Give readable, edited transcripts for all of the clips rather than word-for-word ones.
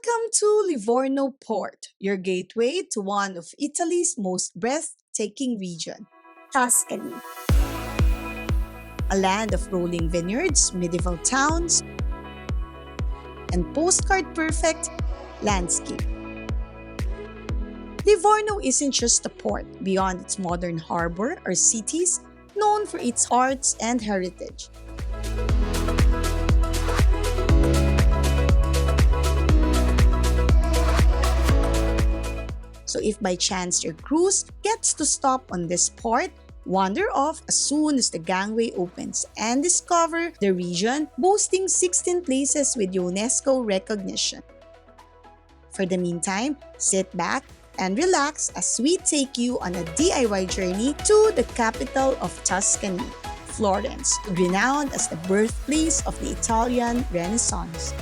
Welcome to Livorno Port, your gateway to one of Italy's most breathtaking region, Tuscany. A land of rolling vineyards, medieval towns, and postcard-perfect landscape. Livorno isn't just a port. Beyond its modern harbor are cities known for its arts and heritage. So if by chance your cruise gets to stop on this port, wander off as soon as the gangway opens and discover the region boasting 16 places with UNESCO recognition. For the meantime, sit back and relax as we take you on a DIY journey to the capital of Tuscany, Florence, renowned as the birthplace of the Italian Renaissance.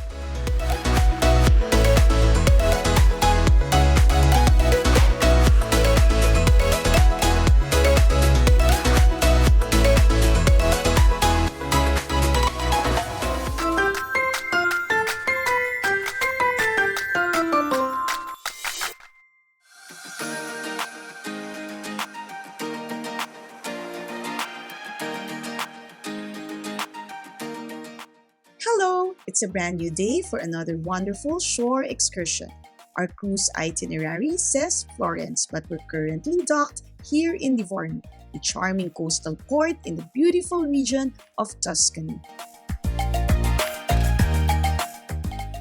Hello! It's a brand new day for another wonderful shore excursion. Our cruise itinerary says Florence, but we're currently docked here in Livorno, a charming coastal port in the beautiful region of Tuscany.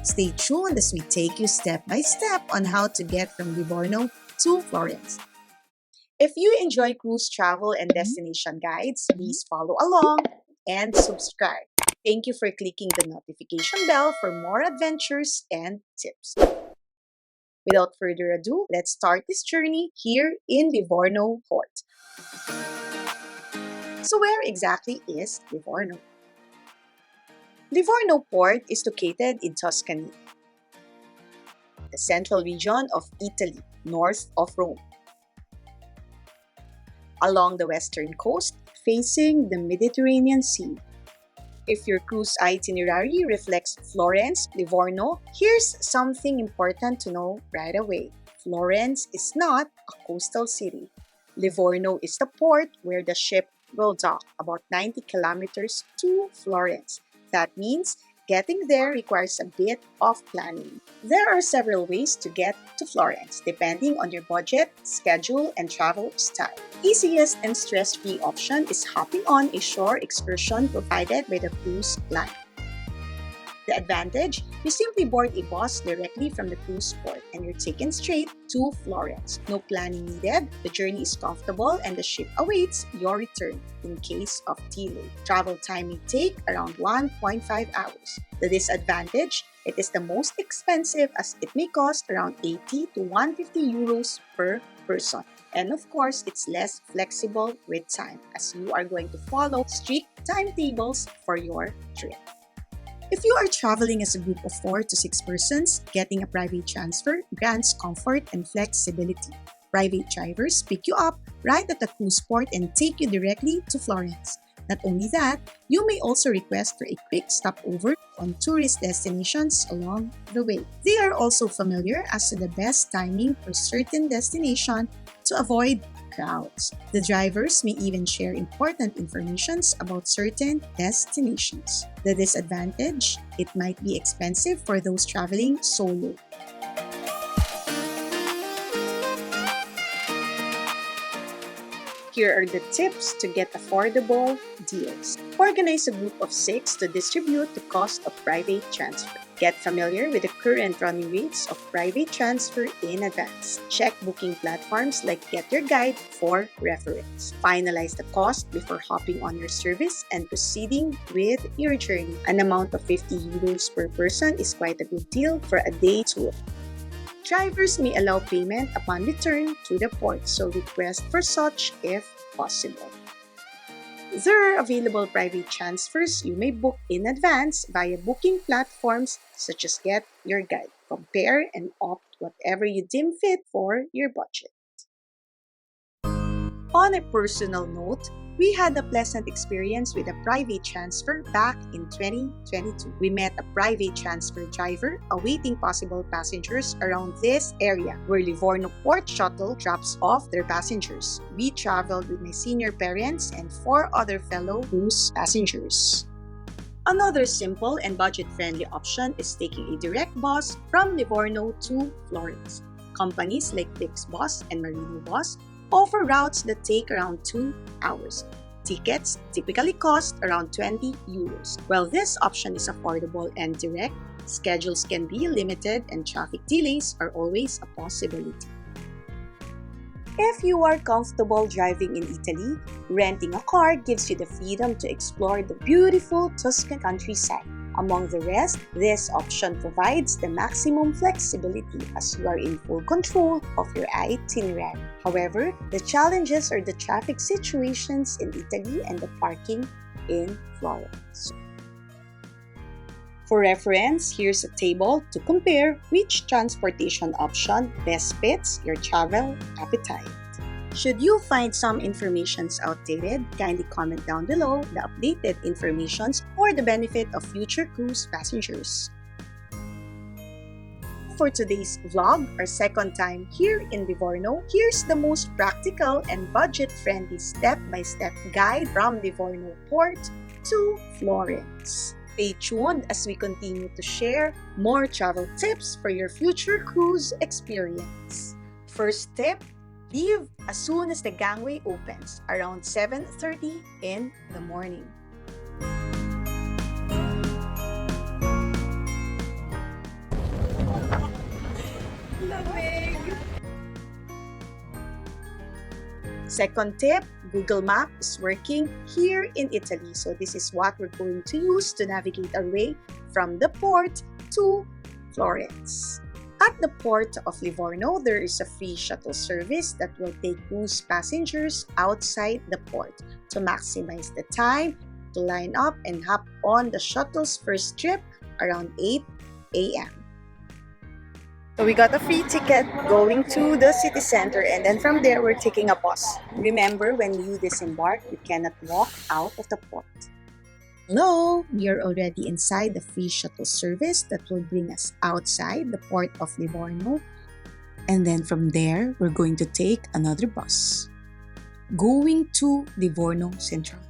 Stay tuned as we take you step by step on how to get from Livorno to Florence. If you enjoy cruise travel and destination guides, please follow along and subscribe. Thank you for clicking the notification bell for more adventures and tips. Without further ado, let's start this journey here in Livorno Port. So where exactly is Livorno? Livorno Port is located in Tuscany, the central region of Italy, north of Rome. Along the western coast, facing the Mediterranean Sea. If your cruise itinerary reflects Florence, Livorno, here's something important to know right away. Florence is not a coastal city. Livorno is the port where the ship will dock, about 90 kilometers to Florence. That means getting there requires a bit of planning. There are several ways to get to Florence, depending on your budget, schedule, and travel style. Easiest and stress-free option is hopping on a shore excursion provided by the cruise line. The advantage, you simply board a bus directly from the cruise port and you're taken straight to Florence. No planning needed, the journey is comfortable and the ship awaits your return in case of delay. Travel time may take around 1.5 hours. The disadvantage, it is the most expensive as it may cost around 80 to 150 euros per person. And of course, it's less flexible with time as you are going to follow strict timetables for your trip. If you are traveling as a group of 4 to 6 persons, getting a private transfer grants comfort and flexibility. Private drivers pick you up right at the cruise port and take you directly to Florence. Not only that, you may also request for a quick stopover on tourist destinations along the way. They are also familiar as to the best timing for certain destinations to avoid crowds. The drivers may even share important information about certain destinations. The disadvantage, it might be expensive for those traveling solo. Here are the tips to get affordable deals. Organize a group of 6 to distribute the cost of private transfer. Get familiar with the current running rates of private transfer in advance. Check booking platforms like Get Your Guide for reference. Finalize the cost before hopping on your service and proceeding with your journey. An amount of 50 euros per person is quite a good deal for a day tour. Drivers may allow payment upon return to the port, so request for such if possible. There are available private transfers you may book in advance via booking platforms such as Get Your Guide. Compare and opt whatever you deem fit for your budget. On a personal note, We had a pleasant experience with a private transfer back in 2022. We met a private transfer driver awaiting possible passengers around this area where Livorno Port shuttle drops off their passengers. We traveled with my senior parents and 4 other fellow cruise passengers. Another simple and budget-friendly option is taking a direct bus from Livorno to Florence. Companies like Flixbus and Marino Bus offer routes that take around 2 hours. Tickets typically cost around 20 euros. While this option is affordable and direct, schedules can be limited and traffic delays are always a possibility. If you are comfortable driving in Italy, renting a car gives you the freedom to explore the beautiful Tuscan countryside. Among the rest, this option provides the maximum flexibility as you are in full control of your itinerary. However, the challenges are the traffic situations in Italy and the parking in Florence. For reference, here's a table to compare which transportation option best fits your travel appetite. Should you find some information outdated, kindly comment down below the updated information for the benefit of future cruise passengers. For today's vlog, our second time here in Livorno, here's the most practical and budget-friendly step-by-step guide from Livorno Port to Florence. Stay tuned as we continue to share more travel tips for your future cruise experience. First tip, leave as soon as the gangway opens, around 7:30 in the morning. Second tip, Google Map is working here in Italy. So this is what we're going to use to navigate our way from the port to Florence. At the port of Livorno, there is a free shuttle service that will take cruise passengers outside the port. To maximize the time, to line up and hop on the shuttle's first trip around 8 a.m. So we got a free ticket going to the city center, and then from there we're taking a bus. Remember, when you disembark, you cannot walk out of the port. Hello! We are already inside the free shuttle service that will bring us outside the port of Livorno. And then from there, we're going to take another bus going to Livorno Centrale.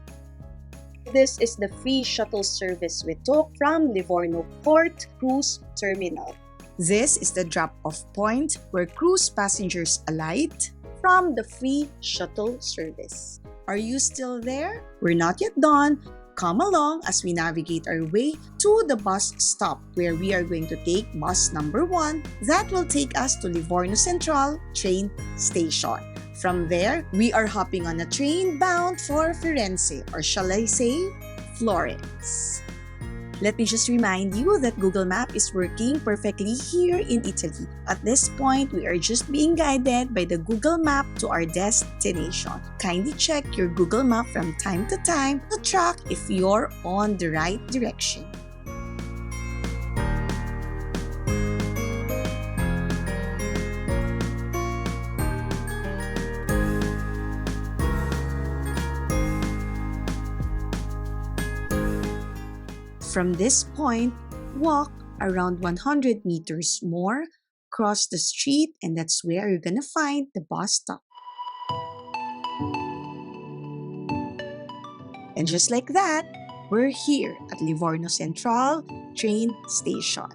This is the free shuttle service we took from Livorno Port Cruise Terminal. This is the drop-off point where cruise passengers alight from the free shuttle service. Are you still there? We're not yet done. Come along as we navigate our way to the bus stop where we are going to take bus number 1 that will take us to Livorno Centrale train station. From there, we are hopping on a train bound for Firenze, or shall I say, Florence. Let me just remind you that Google Map is working perfectly here in Italy. At this point, we are just being guided by the Google Map to our destination. Kindly check your Google Map from time to time to track if you're on the right direction. From this point, walk around 100 meters more, cross the street, and that's where you're gonna find the bus stop. And just like that, we're here at Livorno Centrale train station.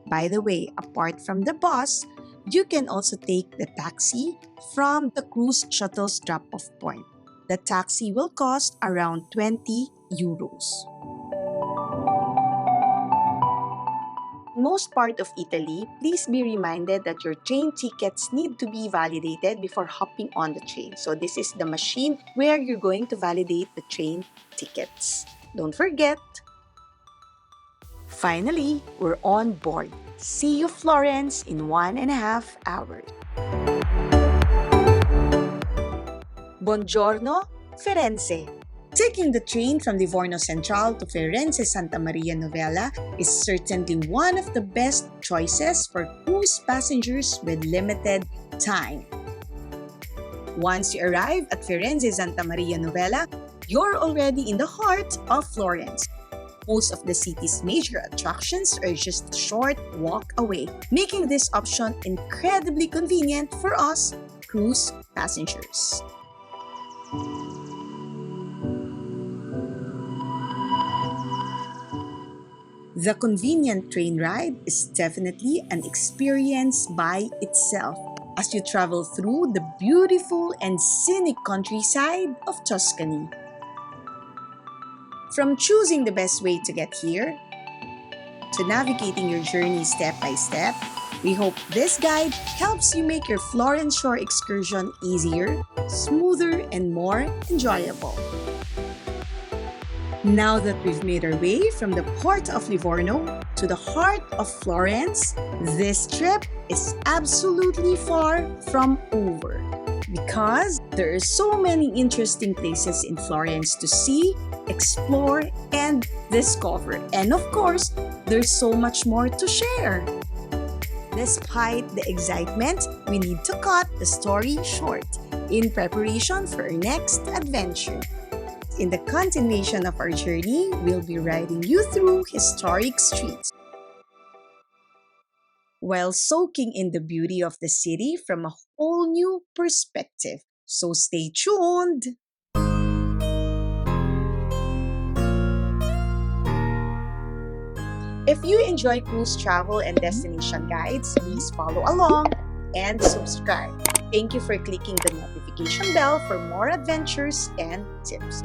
By the way, apart from the bus, you can also take the taxi from the cruise shuttle's drop-off point. The taxi will cost around 20 euros. In most part of Italy, please be reminded that your train tickets need to be validated before hopping on the train. So this is the machine where you're going to validate the train tickets. Don't forget. Finally, we're on board. See you Florence in 1.5 hours. Buongiorno, Firenze. Taking the train from Livorno Centrale to Firenze Santa Maria Novella is certainly one of the best choices for cruise passengers with limited time. Once you arrive at Firenze Santa Maria Novella, you're already in the heart of Florence. Most of the city's major attractions are just a short walk away, making this option incredibly convenient for us cruise passengers. The convenient train ride is definitely an experience by itself as you travel through the beautiful and scenic countryside of Tuscany. From choosing the best way to get here to navigating your journey step by step, we hope this guide helps you make your Florence shore excursion easier, smoother, and more enjoyable. Now that we've made our way from the port of Livorno to the heart of Florence, this trip is absolutely far from over because there are so many interesting places in Florence to see, explore, and discover. And of course, there's so much more to share. Despite the excitement, we need to cut the story short in preparation for our next adventure. In the continuation of our journey, we'll be riding you through historic streets while soaking in the beauty of the city from a whole new perspective. So stay tuned! If you enjoy cruise travel and destination guides, please follow along and subscribe. Thank you for clicking the notification bell for more adventures and tips.